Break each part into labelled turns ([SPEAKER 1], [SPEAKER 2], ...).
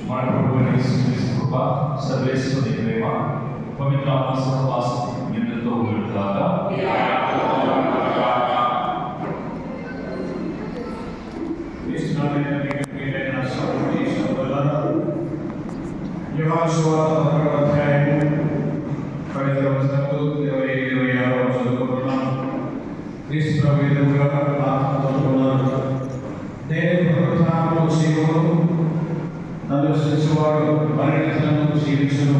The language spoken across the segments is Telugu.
[SPEAKER 1] మన ప్రభువైన యేసుక్రీస్తు కృప, సర్వేశ్వరుని ప్రేమ, పవిత్ర ఆత్మ సహవాసం నిన్నతో ఉండుగాక.
[SPEAKER 2] యోహాను సువార్త 11వ అధ్యాయము 10వ వచనంతో 26వ వచనం చదువుకుంటున్నాం. క్రీస్తు ప్రభు ఎదురుగా ఆత్మతో చదువుకున్నాను. నేను పునరుత్థానమును జీవమును, నన్ను విశ్వసించువాడు మరణించినను జీవించును.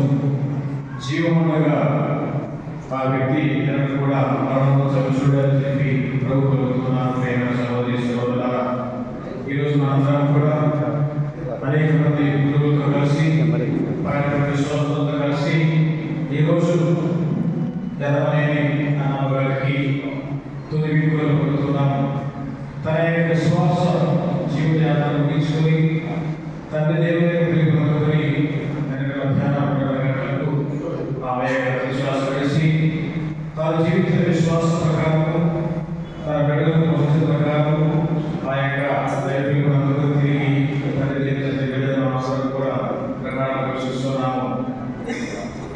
[SPEAKER 2] జీవమునగా ఆ వ్యక్తి ఇతరులు కూడా మరణంలో చదువుచుడని చెప్పి ప్రభు కలుగుతున్నాను. ప్రేమ సహోదరి సహోదరులారా, ఈరోజు మనందరం కూడా అనేక మంది గురువులతో కలిసి, విశ్వాసంతో కలిసి ఈరోజు జనమనేని అన్నగారికి తుది వీడుకలు పొందుతున్నాము. తన యొక్క విశ్వాస జీవితాన్ని ముగించుకొని తండ్రి దేవుని పొందుకొని మధ్యాహ్నం ఆమె విశ్వాసం వేసి తన జీవిత విశ్వాస ప్రకారము తన బిడ్డలను పోషించిన ప్రకారము ఆ యొక్క దైవీకులందరూ తిరిగి తండ్రి దేవుని బిడ్డల అవసరం కూడా ప్రకారం పోషిస్తున్నాము.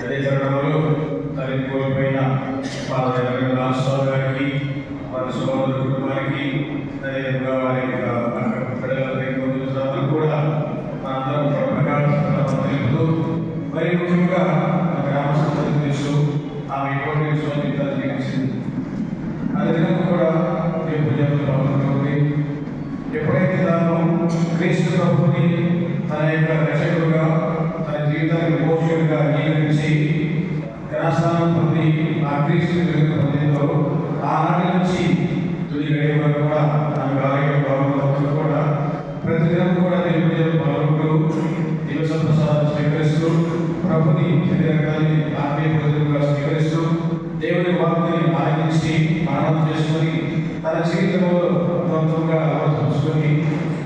[SPEAKER 2] అదే తరుణంలో తల్లిని కోల్పోయిన రాష్ట్రాల గారికి, వారి సోదరుల కుటుంబానికి, అదేవిధంగా వారి బిడ్డలందరికీ పొందుతున్నందుకు కూడా మనందరం తెలుపుతూ, మరి ముఖ్యంగా గ్రామ సంస్థలు తెలుసు ఆమె ఎటువంటి విశ్వాసం జీవించింది. అదేవిధంగా కూడా బాగుంటుంది. ఎప్పుడైతే తాను క్రీస్తు ప్రభుని తన యొక్క రక్షకుడుగా, తన జీవితానికి పోషకుడిగా జీవించి ఘనస్థానం పొంది ఆ క్రీస్తు పొందిందో ఆనాటి నుంచి తుది గడియ వరకు కూడా తనకు ఆరోగ్యం బాగుంటుంది. కూడా ప్రతిదినం కూడా దేవుడు బాగుంటూ దివస ప్రసాదం స్వీకరిస్తూ ప్రభుని శరీరాన్ని ఆత్మీయ ప్రజలుగా స్వీకరిస్తూ దేవుని వాక్యాన్ని ఆలకించి మరణం చేసుకొని తన జీవితంలో సొంతంగా అలవర్చుకొని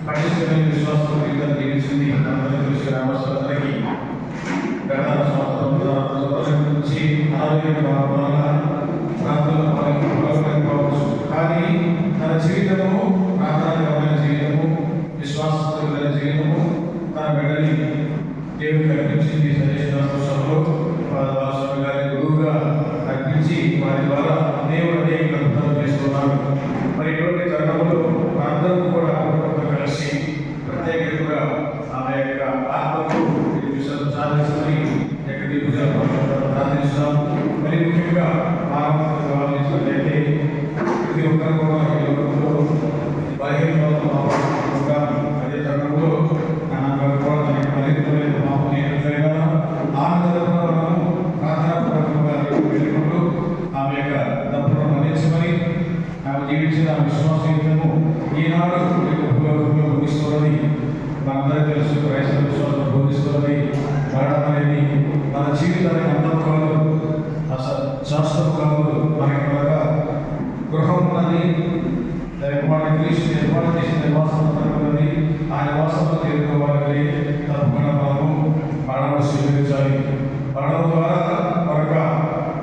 [SPEAKER 2] పటిష్టమైన విశ్వాసంతో జీవితాన్ని జీవించింది. రామస్వామికి గత సంవత్సరం నుంచి ఆరోగ్యం ప్రాంతంలో కానీ తన జీవితము ప్రాంతానికి జీవితము, విశ్వాసంతో జీవితము తన బిడ్డని దేవుడికి అర్పించింది. సందేశంలో స్వామి గారి గురువుగా అర్పించి వారి ద్వారా దేవుడు అనేక అద్భుతాలు చేస్తున్నాడు. మరి ఇటువంటి తరుణంలో అందరూ కూడా కలిసి ప్రత్యేకంగా ఆమె యొక్క ఆత్మకు సాధించుకొని ప్రార్థిస్తున్నాం. మరి ముఖ్యంగా ఆలోచించినట్లయితే ప్రతి ఒక్కరు కూడా ఈ లోకంలో బలహీనతతో అదే తరుణంలో ఆమె యొక్క తప్పును మన్నించమని ఆమె జీవించిన విశ్వాసము ఈనాడు బోధిస్తున్నది. మనందరికీ తెలుసు, క్రైస్తవ విశ్వాసం బోధిస్తున్నది. మరణం అనేది మన జీవితానికి అందం కాదు, శాస్త్రం కాదు. మనకి బాగా గృహం ఉన్నది, క్రీస్తు ఏర్పాటు చేసిన నివాసం ఉన్నది. ఆ నివాసంలో చేరుకోవాలని తప్పకుండా మనము మరణం స్వీకరించాలి. మరణం ద్వారా మరొక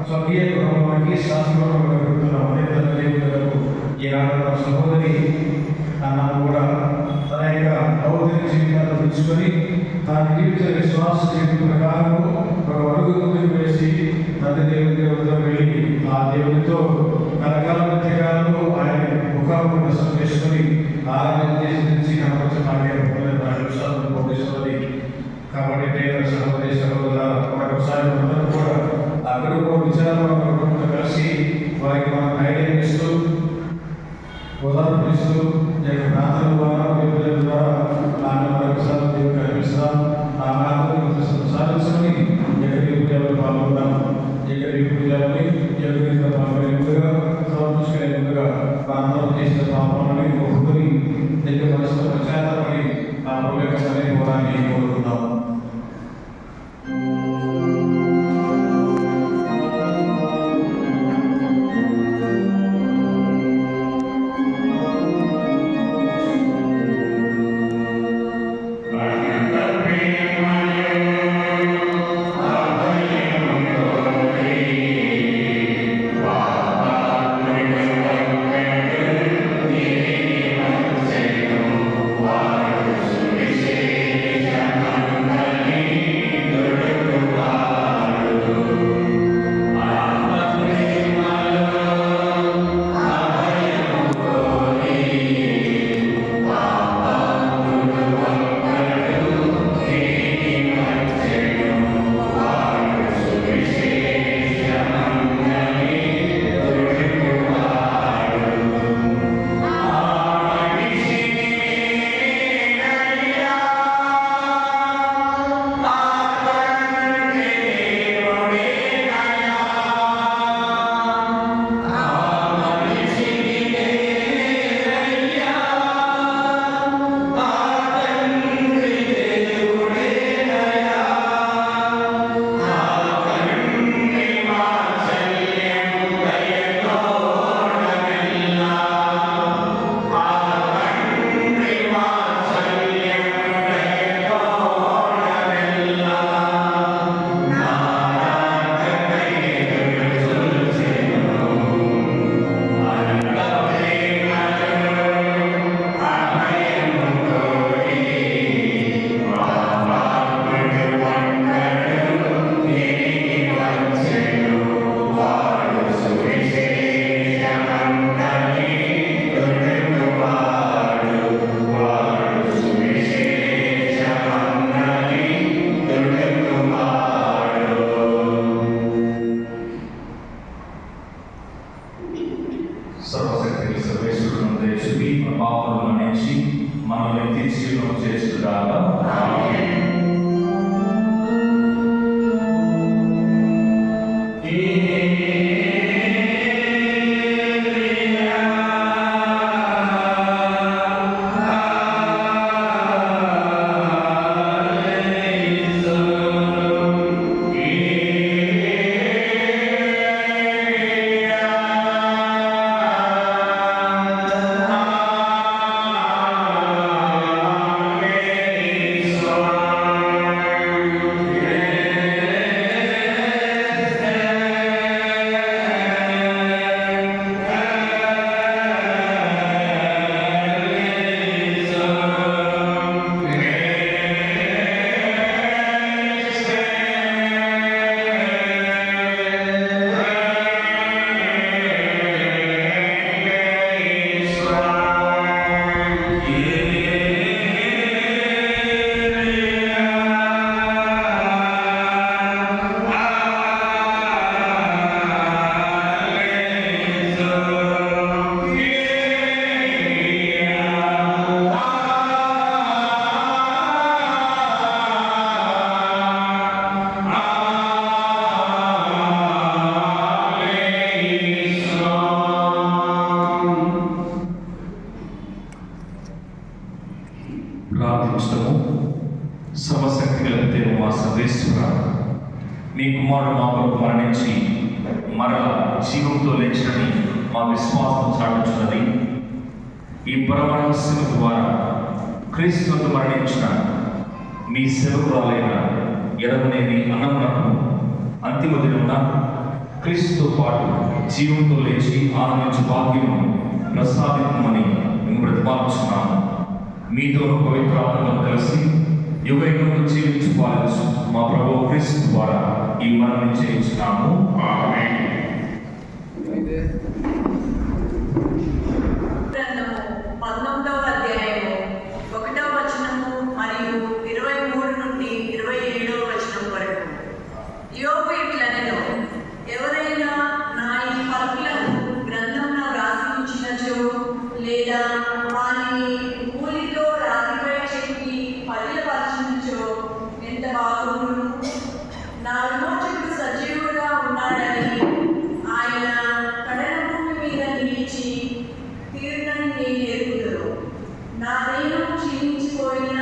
[SPEAKER 2] స్వర్గీయ గృహంలోకి శాస్త్రంలో పెరుగుతున్నాం. అదే దేవులకు ఈనాడు సహోదరి అన్నాను కూడా తన యొక్క భౌతిక జీవితాన్ని ఉంచుకొని తన జీవిత విశ్వాస జీవిత ప్రకారము ఒక అడుగు ముందుకు వేసి తండ్రి దేవుడితో వెళ్ళి ఆ దేవుడితో కలకాల మధ్యకాలంలో ఆయన ముఖాము దర్శనం చేసుకొని ఆరాధన చేసి నుంచి కనపరచడానికి బోధిస్తున్నది. కాబట్టి దేవుని సహోదరి సహోదరుల మరొకసారి అందరూ కూడా అక్కడ విచారంలో కలిసి వారికి మనం ధైర్యం ఇస్తూ, ఓదార్పిస్తూ, ప్రాంతాల ద్వారా విభజన ద్వారా ఆమె మరొకసారి దేవుడు కనిపిస్తాం. ఆమె సాధించుకొని ఎక్కడికి పూజలు పాల్గొందాం. ఎక్కడికి పూజలని ఎవరిగా పాల్గొనే ముందుగా సమర్పించుకునే ముందుగా ప్రాంతంలో చేసిన పాపాలని ఒప్పుకొని దగ్గర మనసులో ప్రచారపడి ఆ ప్రభుత్వాన్ని పోరాన్ని కోరుకుందాం.
[SPEAKER 1] ప్రార్థించడము. సర్వశక్తి కలిగితే మా సర్వేశ్వర, మీ కుమారుడు మా కొరకు మరణించి మరల జీవంతో లేచినని మా విశ్వాసం చాటుచున్నది. ఈ పరమరహస్యం ద్వారా క్రీస్తునందు మరణించిన మీ సేవకురాలైన ఎడమనేని అన్నమునకు అంతిమ దినమున క్రీస్తుతో పాటు జీవంతో లేచి ఆనందించు భాగ్యము ప్రసాదించమని మేము ప్రతిపాదించున్నాము. మీతోనూ పవిత్ర ఆత్మను కలిసి యుగయుగంలో జీవించు పాలించు మా ప్రభువు క్రీస్తు ద్వారా ఈ మనం చేయించున్నాము. ఆమేన్.
[SPEAKER 3] గ్రంథము 19వ అధ్యాయము 1వ వచనము మరియు 23 నుండి 27వ వచనం వరకు. యోబు ఇట్లనెను, ఎవరైనా నా ఈ పలుకులను గ్రంథంలో వ్రాసి ఉంచినచో, లేదా వానిని ఊలితో రాతిపై చెక్కి పదిలపరచినచో ఎంత బాగుండును. నా విమోచకుడు సజీవుడుగా ఉన్నాడని, ఆయన కడల భూమి మీద నిలిచి తీరునని నేను ఎరుగుదును. నా దేహం క్షీణించిపోయిన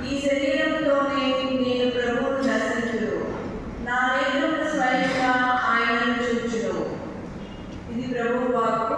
[SPEAKER 3] ఈ శరీరంతోనే నేను ప్రభువును దర్శించును. నా నేత్రములు స్వయంగా ఆయనను చూచును. ఇది ప్రభువు వాక్కు.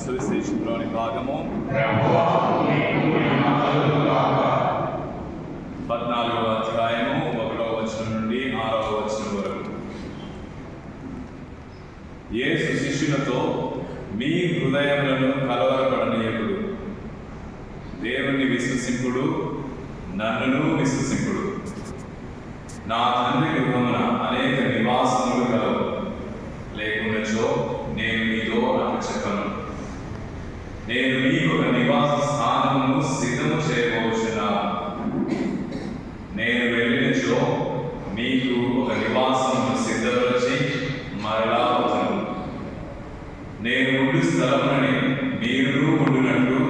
[SPEAKER 1] సువిశేషంలోని భాగము 14వ అధ్యాయము 1వ వచనం నుండి 6వ వచనం వరకు. యేసు శిష్యులతో, మీ హృదయములను కలవరపడనీయకుడు, దేవుని విశ్వసింపుడు, నన్నును విశ్వసింపుడు. నా తండ్రి గృహమున అనేక నివాసములు కలవు, లేకున్నచో నేను మీతో నాకు చెప్పను. నేను మీకు ఒక నివాస స్థానమును సిద్ధము చేయబోచున్నాను. నేను వెళ్ళినచో మీకు ఒక నివాసమును సిద్ధపరిచి మరలా వచ్చును. నేను ఉండు స్థలమునని మీరు ఉండునట్లు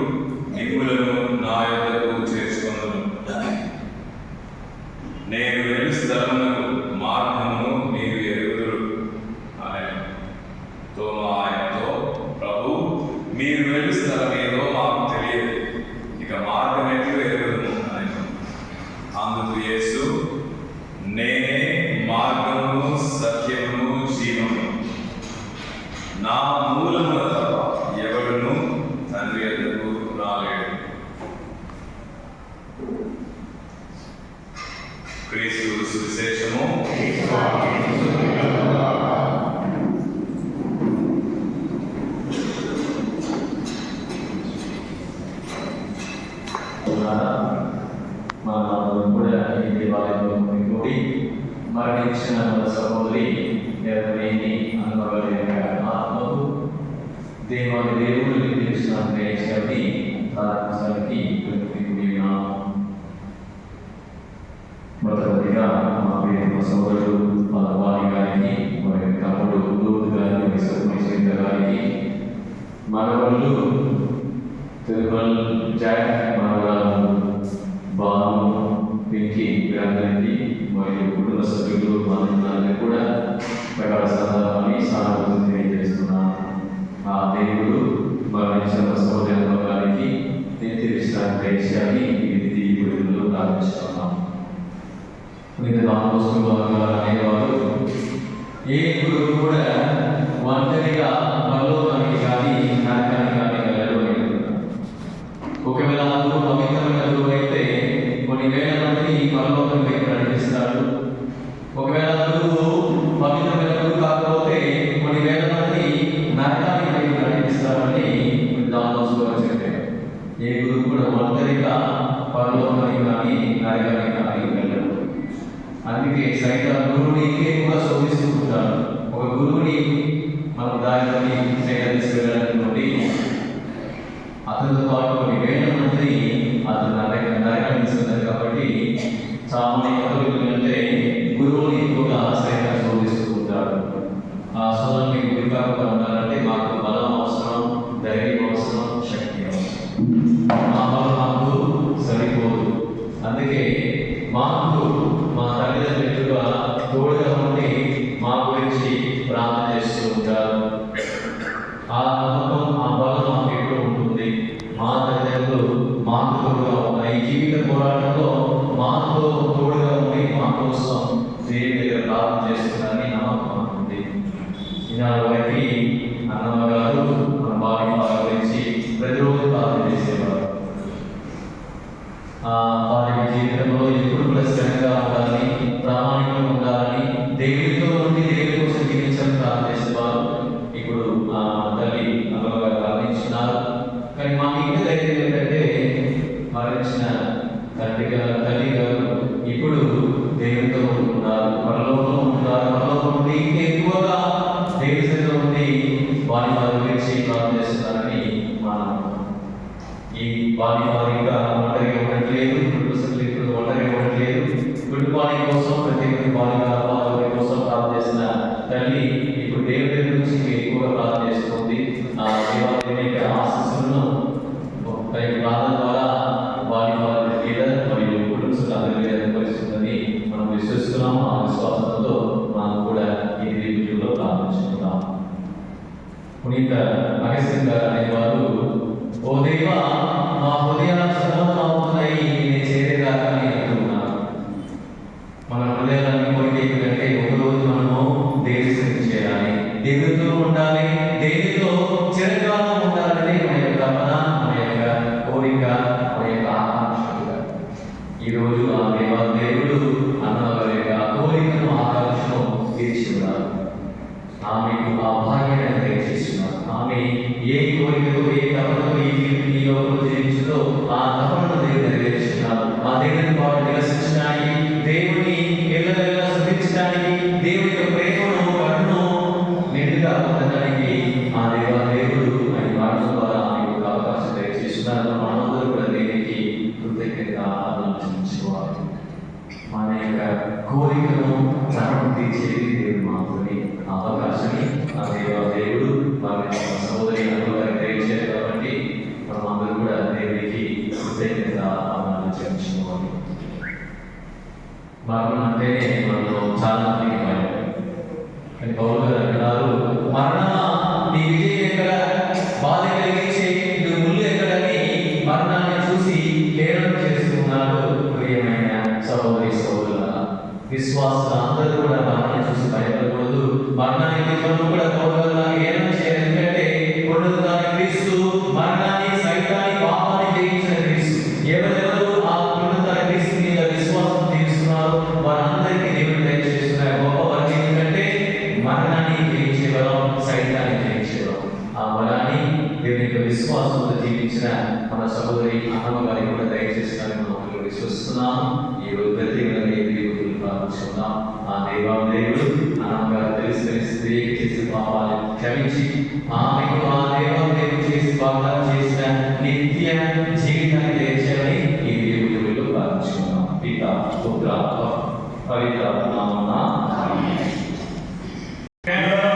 [SPEAKER 1] మిమ్ములను నా యొద్దకు చేర్చుకొనును. నేను వెళ్ళు స్థలమునకు మార్గమును మీరు ఎరుగుదురు అని తోమా ఆయనతో, ప్రభు, మీరు వెళ్ళు స్థలం ఏదో మాకు తెలియదు, ఇక మార్గం ఎట్లు ఎరుగుదుము అని. అందుకు యేసు, నేనే మార్గమును సత్యమును జీవమును, నా మూలమున తప్ప ఎవడును తండ్రి యొద్దకు రాలేడు. క్రీస్తు సువిశేషము.
[SPEAKER 4] మరణించిన సహోదరి ఎవరిని అనుభవలేక ఆత్మకు దేవాది దేవుడిని తెలిసిన నేర్చి ప్రారంభించడానికి మొదటిగా మా ప్రియమ సోదరుడు వారి గారికి, మరి తమ్ముడు లూత్ గారికి, విశ్వసించ గారికి, మనవళ్ళు తిరుమల జాక్, మనవరాలు బాను, పింకి, వీరందరికీ మరియు కుటుంబ సభ్యులు మనందరికీ కూడా ప్రకాశ సందర్భాన్ని సానుభూతి తెలియజేస్తున్నాను. ఆ దేవుడు మరణించిన సహోదరుల గారికి నిత్య విశ్రాంతి దయచేయాలని విధి విడుదలలో ప్రార్థిస్తున్నాం. అనేవారు ఏ గురువు కూడా ఒంటరిగా పరలోకానికి కానీ నరకానికి కానీ వెళ్ళడం. ఒకవేళ అందులో పవిత్రమైన గురువు అయితే కొన్ని వేల మందిని పరలోకం వైపు నడిపిస్తాడు. ఒకవేళ గురువు పవిత్రమైన గురువు కాకపోతే కొన్ని వేల మంది నరకానికి వైపు నడిపిస్తారని ఏ గురువు కూడా ఒంటరిగా పరలోకానికి కానీ నరకానికి కానీ వెళ్ళరు. అందుకే సైతం గురువుని ఎక్కువగా శోధిస్తూ ఉంటాడు. ఒక గురువుని మనం దారిలోని సైతం తీసుకెళ్ళాలనుకోండి, అతనితో పాటు కొన్ని వేల మంది అతను నరకాన్ని తీసుకెళ్తారు. కాబట్టి సామాన్య అంటే గురువుని ఎక్కువగా సైతం శోధిస్తూ ఉంటాడు. ఆ శోధనకి గురి కాకుండా ఉండాలంటే మాకు బలం అవసరం, ధైర్యం అవసరం, శక్తి అవసరం. మా బలం మాకు సరిపోదు. అందుకే మాకు మా తల్లిదండ్రులుగా తోడుగా ఉండి మా గురించి ప్రార్థన చేస్తూ ఉంటారు. ఆ నమ్మకం, ఆ బలం మాకు ఎక్కడ ఉంటుంది. మా తల్లిదండ్రులు మాకు తోడుగా ఉన్నాయి. ఈ జీవిత పోరాటంలో మాతో తోడుగా ఉండి మా కోసం దేవుని దగ్గర ప్రార్థన చేస్తున్నారని నమ్మకం ఉంటుంది. ఈనాడు వరకు అన్నమ్మ గారు మన బావి గురించి ప్రతిరోజు ప్రార్థన చేసేవారు. వారి జీవితంలో ఎప్పుడు కూడా స్థిరంగా ఉండాలని, ప్రామాణికంగా ఉండాలని, దేవుడితో ఉండి దేవుడి కోసం జీవించాలని ప్రార్థన చేసేవారు. ఇప్పుడు తల్లి అన్నమ్మ గారు ప్రార్థించున్నారు. కానీ మాకు ఇంకా ధైర్యం ఏంటంటే మరణించిన తల్లి గారు ఇప్పుడు దేవుడితో ఉంటున్నారు, పరలోకంలో ఉంటున్నారు. పరలోకం నుండి ఇంకా ఎక్కువగా దేవుడి సన్నిధిలో ఉండి వారి గురించి ప్రార్థన చేస్తున్నారని మా నమ్మకం. ఈ వారి ఇంకా ఒంటరిగా ఉండట్లేదు, కుటుంబ సభ్యులు ఇప్పుడు ఒంటరిగా ఉండట్లేదు. కుటుంబాని కోసం ప్రత్యేక వారి కోసం ప్రార్థన చేసిన తల్లి ఇప్పుడు దేవుడి గురించి ఎక్కువగా ప్రార్థన చేస్తుంది. ఆ దేవాలయ ఆశీస్సులను ప్రార్థన ద్వారా వారి లీడర్ మరియు కుటుంబ సభ్యులు అనుభవిస్తుందని మనం విశ్వసిస్తున్నాము. ఆ విశ్వాసంతో మనం కూడా ఈ దివ్యంలో ప్రార్థించుకుంటాం. పునీత అగస్త్యన్ గారు అనేవారు, ఓ దేవా, మా హృదయాలు సర్వమవుతున్నాయి నేను చేరేదాకా అని అంటున్నాను. మన హృదయాలన్నీ కోరికేంటంటే ఒకరోజు మనము దేవుని చేయాలి, దేవుడితో ఉండాలి, దేవుడితో చిరకాలం ఉండాలని మన యొక్క తపన, మన యొక్క కోరిక, మన యొక్క ఆకాంక్ష. ఈరోజు ఆ దేవుడు అన్నవారి యొక్క కోరికను, ఆకాంక్షను తీర్చున్నారు. ఆమెకు ఆ భాగ్యాన్ని దయచేస్తున్నారు. ఆమె ఏ కోరికతో, ఏ తపనతో ఈ లోకంలో జీవించిందో ఆ తపనను దేవుడు నెరవేర్చున్నారు. ఆ దేవుని పాటు నివసించడానికి, దేవుని ఎల్లవెల్లా స్థుతించడానికి, దేవుని యొక్క ప్రేమను, కరుణను నిండుగా పొందడానికి ఆ దేవుడు ఆయన వాటి ద్వారా ఆమె యొక్క అవకాశం దయచేస్తున్నారు. మనందరూ కూడా దేవునికి కృతజ్ఞతగా ఆలోచించుకోవాలి. మన యొక్క కోరికను తపన తీర్చేది దేవుడు మాత్రమే. అవకాశాన్ని ఆ దేవుడు వారి సహోదరి అనుభవాన్ని తెలియజేయాలి. కాబట్టి మనం అందరూ కూడా దేవుడికి కృతజ్ఞత ఆలోచించుకోవాలి. మరణం అంటేనే మనలో చాలా మందికి భయం. కానీ పౌలు గారు అంటున్నారు, మరణమా నీ విజయం ఎక్కడ, బాధ కలిగించే ముళ్ళు ఎక్కడని మరణాన్ని చూసి హేళన చేస్తున్నాడు. ప్రియమైన సహోదరి సహోదరులారా, విశ్వాసులు అందరూ కూడా మరణాన్ని చూసి భయపడకూడదు. మరణానికి కూడా పౌరులాగా హేళన చేయాలి. ఎందుకంటే పునరుద్ధాన క్రీస్తు మరణాన్ని, సైతాన్ని, పాపాన్ని జయించిన క్రీస్తు. ఎవరెవరు ఆ పునరుద్ధాన క్రీస్తు మీద విశ్వాసం తీరుస్తున్నారు వారందరికీ దేవుడు దయచేస్తున్న గొప్ప వరం ఏంటంటే మరణాన్ని జయించే వరం, సైతాన్ని జయించే వరం. ఆ వరాన్ని దేవుని యొక్క విశ్వాసంతో జీవించిన మన సహోదరి అన్నమ్మ గారికి కూడా దయచేస్తున్నారని మనం విశ్వసిస్తున్నాము. ఈ రోజు ప్రత్యేకంగా ప్రార్థిస్తున్నాం. ఆ దేవుడు అన్నమ్మ గారు తెలిసి చేసిన పాపాలు క్షమించి ఆమెకు ఆ దేవుడు చేసి వాగ్దానం చేసిన నిత్య జీవితాన్ని తెచ్చామని ఈ దేవుడిలో ప్రార్థిస్తున్నాం. పిత, పుత్ర, పవిత్ర నామమున ఆమేన్.
[SPEAKER 2] Amen.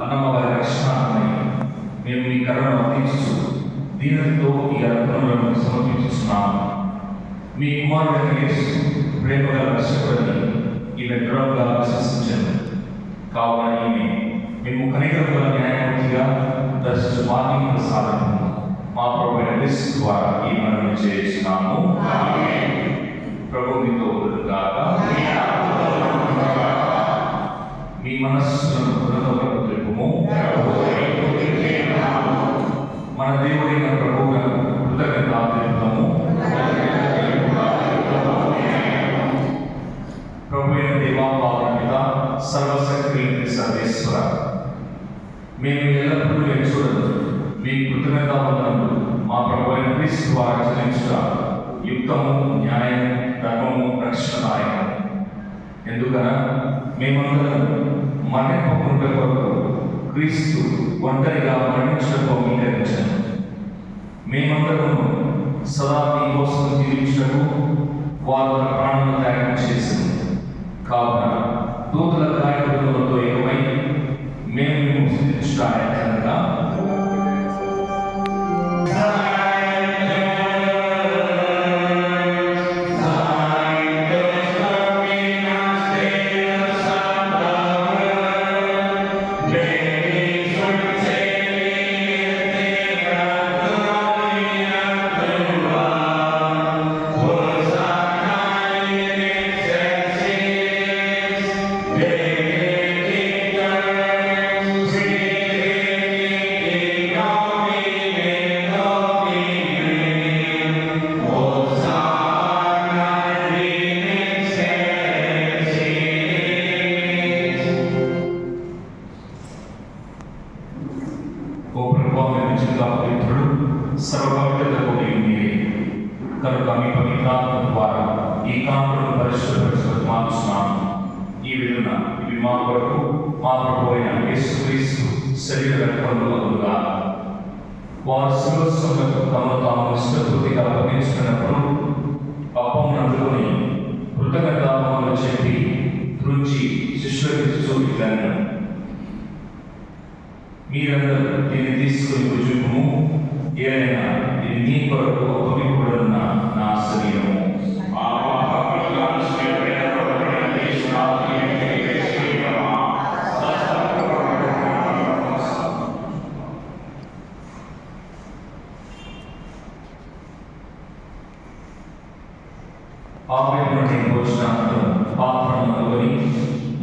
[SPEAKER 1] అన్నమ్మ వారి రక్షణార్థమై మేము మీ కరుణను అందించు దీనితో ఈ అర్పణలను సమర్పించుతున్నాము. మీ కుమారుడైన యేసు ప్రేమగా రక్షకుడని ఈమె దృఢంగా విశ్వసించండి. కావున ఈమె మేము కనికరముల న్యాయమూర్తిగా దర్శించు భాగ్యం ప్రసాదము మా ప్రభువైన యేసు ద్వారా ఈ మనవి చేస్తున్నాము. ప్రభు మీతో ఉండుగాక. మీ మనస్సులను హృదయములకు తెలుపుము. మన దేవుడైన ప్రభువుకు కృతజ్ఞత తెలుపుతాము. ప్రభువైన దేవా పావన సర్వశక్తి సర్వేశ్వర, మేము ఎల్లప్పుడూ చూడదు మీ కృతజ్ఞత వందనములు మా ప్రభువైన క్రీస్తు ద్వారా చెల్లించుట యుక్తము, న్యాయం, ధర్మము, రక్షణదాయకము. ఎందుకన మేమందరం మరణింపకుండా కొరకు క్రీస్తు ఒంటరిగా మరణించడం అంగీకరించాను. మేమందరం సదా మీ కోసం జీవించటకు వారు తన ప్రాణాలను త్యాగం చేసింది. కావున దూతల గాయకులతో ఏకమై మేము మేము స్థుతించడానికనగా సర్వపవిత్రతకు మీరే కనుక మీ పవిత్రాత్మ ద్వారా ఈ కాంతులను పరిశుభ్రపరచున్నాము. ఈ విధంగా ఇవి మా కొరకు మా ప్రభు అయిన యేసుక్రీస్తు శరీర రక్తములుగా వారు శివస్సులకు తమను తాము నిష్ఠపూర్తిగా అప్పగించుకున్నప్పుడు అప్పమును అందుకొని కృతజ్ఞతాపములు చెప్పి రుచి శిష్యులకు చూపించాను. మీరందరూ దీన్ని తీసుకుని రుజువుము. ఏదైనా ఇది నీ కొరకు అప్పగింపబడిన నా శరీరము. ఆపేటువంటి భోజనాలను పాత్రను అందుకొని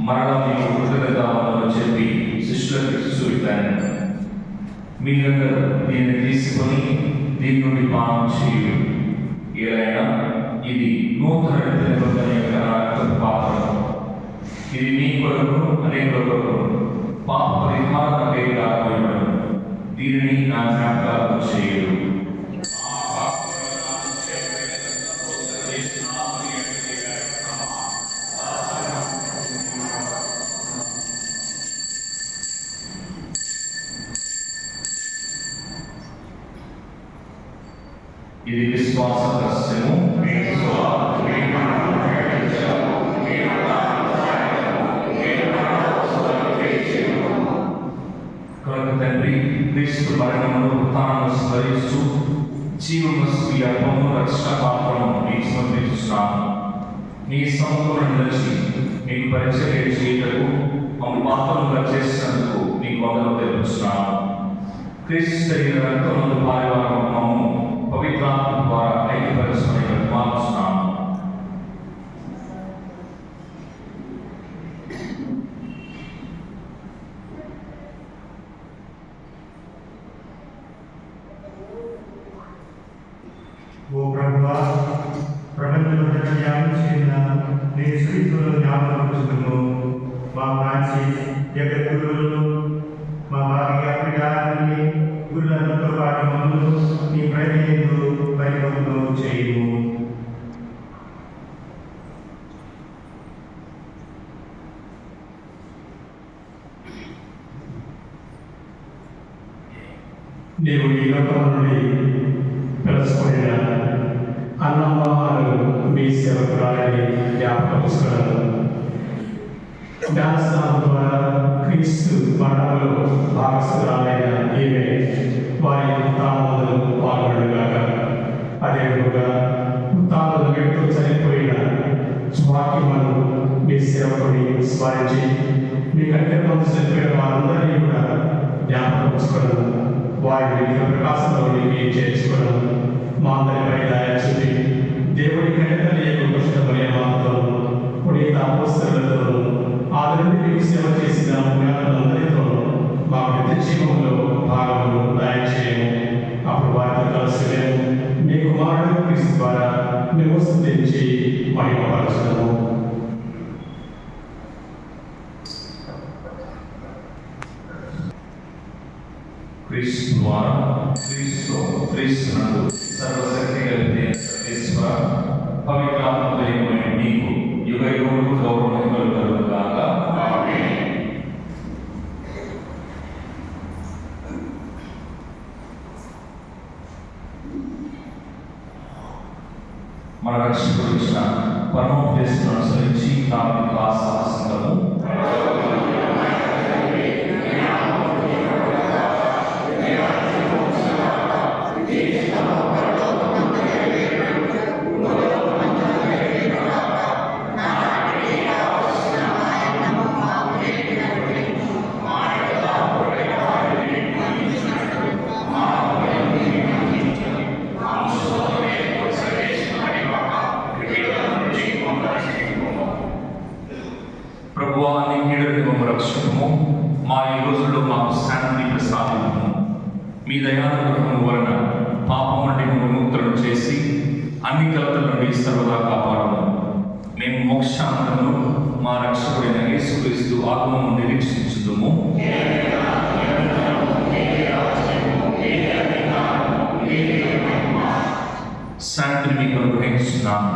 [SPEAKER 1] మరలా మీకు కృతజ్ఞతాపములు చెప్పి శిష్యులకు చూపించాను. మీరందరూ దీన్ని తీసుకొని దీని నుండి పానం చేయు. ఏదైనా ఇది నూతన నిబంధన యొక్క రక్తపు పాత్ర. ఇది మీ కొరకు అనేకుల కొరకు పాప పరిహారమే రాబోయబడు. దీనిని నా జ్ఞాపకాలను చేయు. ఇది విశ్వాస రహస్యము. కనుక తండ్రి క్రీస్తు మరణమును ఉత్థానమును స్మరిస్తూ జీవమస్తు ఈ అర్పణను రక్షణ పాత్రను మీకు సమర్పించున్నాము. మీ సముఖంలో నిలిచి మీకు పరిచర్య చేయటకు మమ్మ పాత్రలుగా చేసినందుకు మీకు వందనాలు తెలుపుతున్నాము. క్రీస్తు శరీర రక్తమును పారివారం మమ్ము పవిత్రాత్మ ద్వారా ఐక్యపరచమని ప్రతిపాదిస్తున్నాము.
[SPEAKER 5] ఓ ప్రభువా, ప్రపంచంలో ధ్యానం చేసిన నీ శ్రీతులను జ్ఞాపకం మా ఫ్రాన్సిస్ జగద్గురువులను మా భార్య పిడాలని గురులతో పాటు మమ్మల్ని నీ ప్రజలు పరిపూర్ణం చేయము.
[SPEAKER 6] నీవు ఈ లోకం నుండి పిలుచుకున్న అన్నమ్మవారు మీ సేవకురాలని జ్ఞాపకం జ్ఞానస్నానం ద్వారా క్రీస్తు మరణంలో భాగస్థురాలైన ఈమె వారి వృత్తాంతాలను పాల్గొనగాక. అదేవిధంగా వృత్తాంతాల వ్యక్తులు చనిపోయిన స్వాక్యమను మీ సేవకుని స్మరించి మీ కంటే చనిపోయిన వారందరినీ కూడా జ్ఞాపకం ఉంచుకోవడం, వారి వెలుగు ప్రకాశంలోనికి చేర్చుకోవడం, మా అందరిపై దయ చూపి దేవుడి కంటే కృష్ణమనే మాతోనూ పునీత అపోస్తలులతోనూ ఆదరణి మీకు సేవ చేసిన జ్ఞానులందరితోనూ మాకు నిత్య జీవంలో భాగములు దయచేయము. అప్పుడు వారితో కలిసి మేము మీ కుమారుడు క్రీస్తు ద్వారా మేము స్తుతించి మహిమపరచుదాము.
[SPEAKER 1] క్రీస్తు ద్వారా క్రీస్తునందు సర్వశక్తి కలిగిన సర్వేశ్వర పవిత్రాత్మదైవమైన నీకు యుగయుగములు గౌరవం కలుగుగాక. ఆమేన్. మన రక్షకుడు ఇచ్చిన పరమోపదేశం అనుసరించి కార్మిక సాహసంగము ప్రభువా, నీ కీడని మమ్మ రక్షకము, మా ఈ రోజుల్లో మాకు శాంతిని ప్రసాదించము. మీ దయానుగ్రహము వలన పాపం నుండి విముక్తులను చేసి అన్ని కలతల నుండి సర్వదా కాపాడము. మేము మోక్షానందమును మా రక్షకుడైన యేసుక్రీస్తు ఆత్మను నిరీక్షించుదుము. శాంతిని మీకు అనుగ్రహించున్నాను,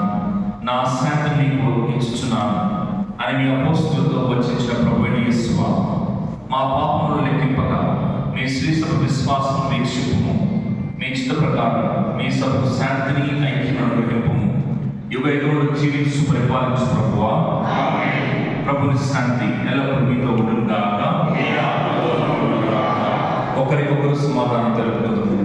[SPEAKER 1] నా శాంతిని మీకు ఇచ్చుచున్నాను అని మీ అపోస్తులతో వచించిన ప్రభువైన యేసువా, మా పాపములు లెక్కింపక మీ శ్రీసభ విశ్వాసం వీక్షింపుము. మీ చిత్త ప్రకారం మీ సభకు శాంతిని ఐక్యను అనుగ్రహింపుము. యుగయుగములు జీవించు పరిపాలించు ప్రభువా. ప్రభుని శాంతి ఎల్లప్పుడూ మీతో ఉండును గాక. ఒకరికొకరు సమాధానం తెలుపుకుందాము.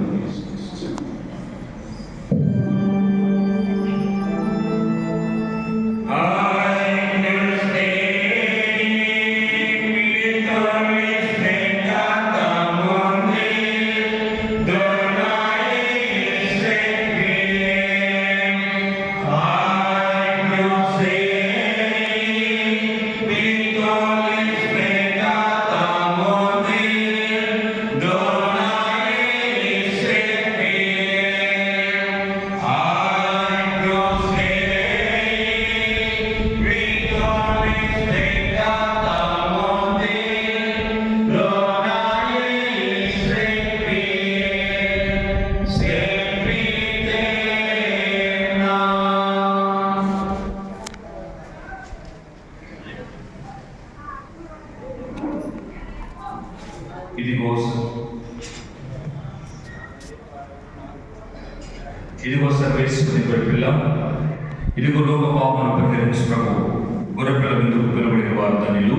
[SPEAKER 1] ఇదిగో సర్వేశ్వరుని గొర్రెపిల్ల, ఇదిగో లోక పాపమును పరిహరించు ప్రభు. గొర్రెపిల్ల విందుకు పిలువబడిన వారు ధన్యులు.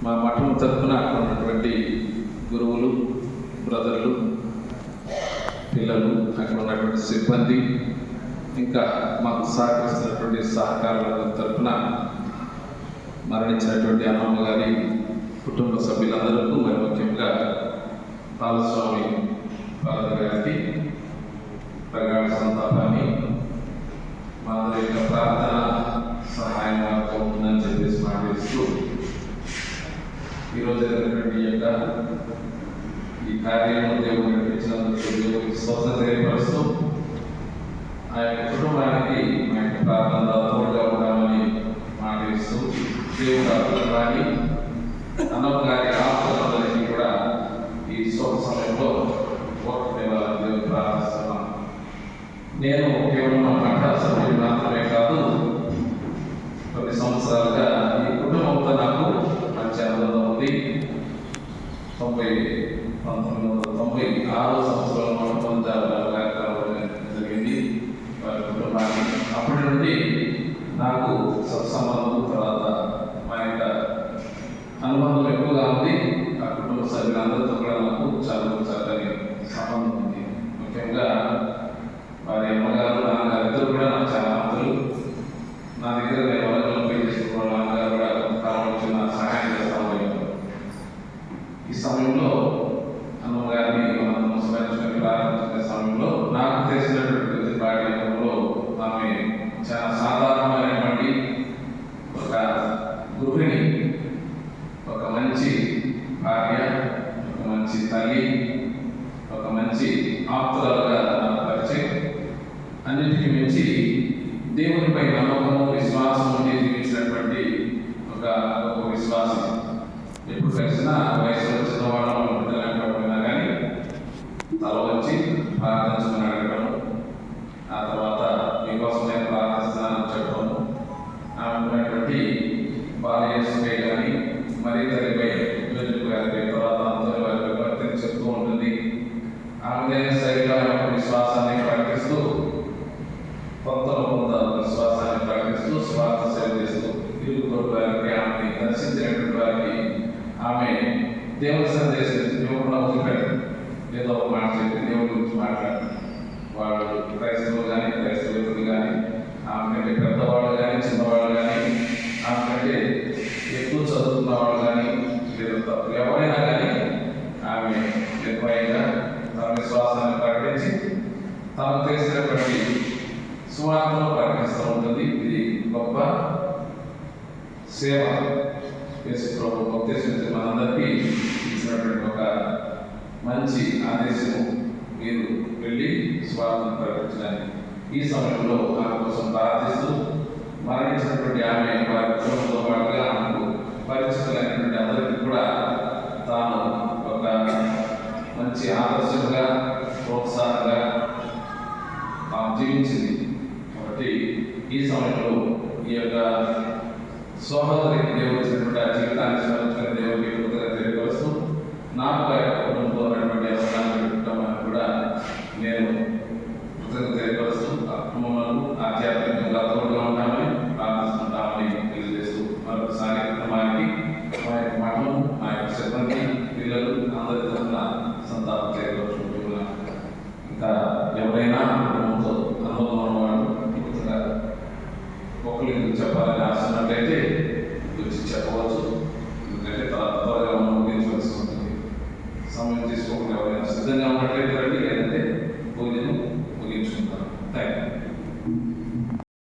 [SPEAKER 7] మా మఠం తరఫున అక్కడ ఉన్నటువంటి గురువులు, బ్రదర్లు, పిల్లలు, అక్కడ ఉన్నటువంటి సిబ్బంది, ఇంకా మాకు సహకరిస్తున్నటువంటి సహకారుల తరఫున మరణించినటువంటి అమ్మమ్మ గారి కుటుంబ సభ్యులందరికీ, మరి ముఖ్యంగా బాలస్వామి ఫాదర్ గారికి ప్రగాఢ సంతాపాన్ని, మా అందరి యొక్క ప్రార్థన సహాయం అవుతుందని చెప్పేసి మాట్లాడుతూ ఈరోజు జరిగినటువంటి యొక్క ఈ కార్యము దేవుడు నడిపించినందుకు దేవుడికి స్తోత్రం తెలియపరుస్తూ ఆ యొక్క కుటుంబానికి మా యొక్క ప్రార్థన తోడుగా ఉండాలని మాట్లాడుతూ దేవుడు అర్థాన్ని అన్నమ్మ గారి ఆత్మలందరికీ కూడా ఈ శోభ సమయంలో ఓట్లేవాలని దేవుడు ప్రార్థిస్తున్నాను. నేను కేవలం మా మఠ సభ్యులు మాత్రమే కాదు, కొన్ని సంవత్సరాలుగా ఈ కుటుంబంతో నాకు మంచి అనుబంధం ఉంది. 1996 సంవత్సరంలో కార్యక్రమం జరిగింది వారి కుటుంబాన్ని. అప్పటి నుండి నాకు సత్సంబంధం, తర్వాత మా యొక్క అనుబంధం ఎక్కువగా ఉంది. ఆ కుటుంబ సభ్యులందరితో కూడా నాకు చాలా చక్కని సంబంధం ఉంది. ముఖ్యంగా వారి అమ్మగారు, నాన్నగారు ఇద్దరు కూడా నాకు చాలా మందులు. నా దగ్గర నేను వరంగల్లో పెళ్లి చేసుకున్న నాన్నగారు కూడా కొంతకాలం వచ్చి నా సహాయం చేస్తాను. ఈ సమయంలో అమ్మగారిని మనం స్మరించుకొని ప్రారంభించిన సమయంలో నాకు తెలిసినటువంటి పాఠ్యంలో ఆమె చాలా సాధారణమైనటువంటి ఒక గృహిణి, ఒక మంచి భార్య, ఒక మంచి తల్లి, ఒక మంచి ఆప్తురాలుగా నాకు పరిచయం. అన్నిటికీ మించి దేవునిపై నమ్మకము, విశ్వాసం జీవించినటువంటి ఒక గొప్ప విశ్వాసం. ఎప్పుడు కలిసినా వయసులో చిన్నవాళ్ళం ఉంటున్నాకపోయినా కానీ తల వచ్చి ప్రార్థించుకుని అడగడం, ఆ తర్వాత మీకోసం నేను ప్రార్థిస్తున్నానని చెప్పడము, ఆమె ఉన్నటువంటి బాలయేసుపై కానీ మరీ తల్లిపై గారిపై, తర్వాత అంతరి వారిపై భక్తిని చెప్తూ ఉంటుంది. ఆమె శైలిలో విశ్వాసాన్ని ప్రకటిస్తూ, కొంత విశ్వాసాన్ని ప్రకటిస్తూ, స్వార్థ సేవ చేస్తూ, ఇరుగుతోటి వారికి, ఆమెని దర్శించినటువంటి వారికి ఆమె దేవుని సందేశం ఇవ్వకుండా వదిలిపెట్టారు. ఏదో ఒక మాట చెప్పి దేవుడి గురించి మాట్లాడారు. వాళ్ళు క్రైస్తవులు కానీ, క్రైస్తవులు కానీ, ఆమె కంటే పెద్దవాళ్ళు కానీ, చిన్నవాళ్ళు కానీ, ఆమె కంటే ఎక్కువ చదువుకున్న వాళ్ళు కానీ, లేదా ఎవరైనా కానీ ఆమె నిర్భయంగా తన విశ్వాసాన్ని ప్రకటించి తనకు తెలిసినటువంటి సువార్తను ప్రకటిస్తూ ఉంటుంది. ఇది గొప్ప సేవ. యేసు ప్రభు ఉద్దేశించి మనందరికీ ఇచ్చినటువంటి ఒక మంచి ఆదేశము, మీరు వెళ్ళి స్వార్థను ప్రకటించడానికి. ఈ సమయంలో ఆమె కోసం ప్రార్థిస్తూ మరణించినటువంటి ఆమె వారి కుటుంబంతో పాటుగా ఆమెకు పరిచితులైనటువంటి అందరికీ కూడా తాను ఒక మంచి ఆదర్శంగా, ప్రోత్సాహంగా జీవించింది.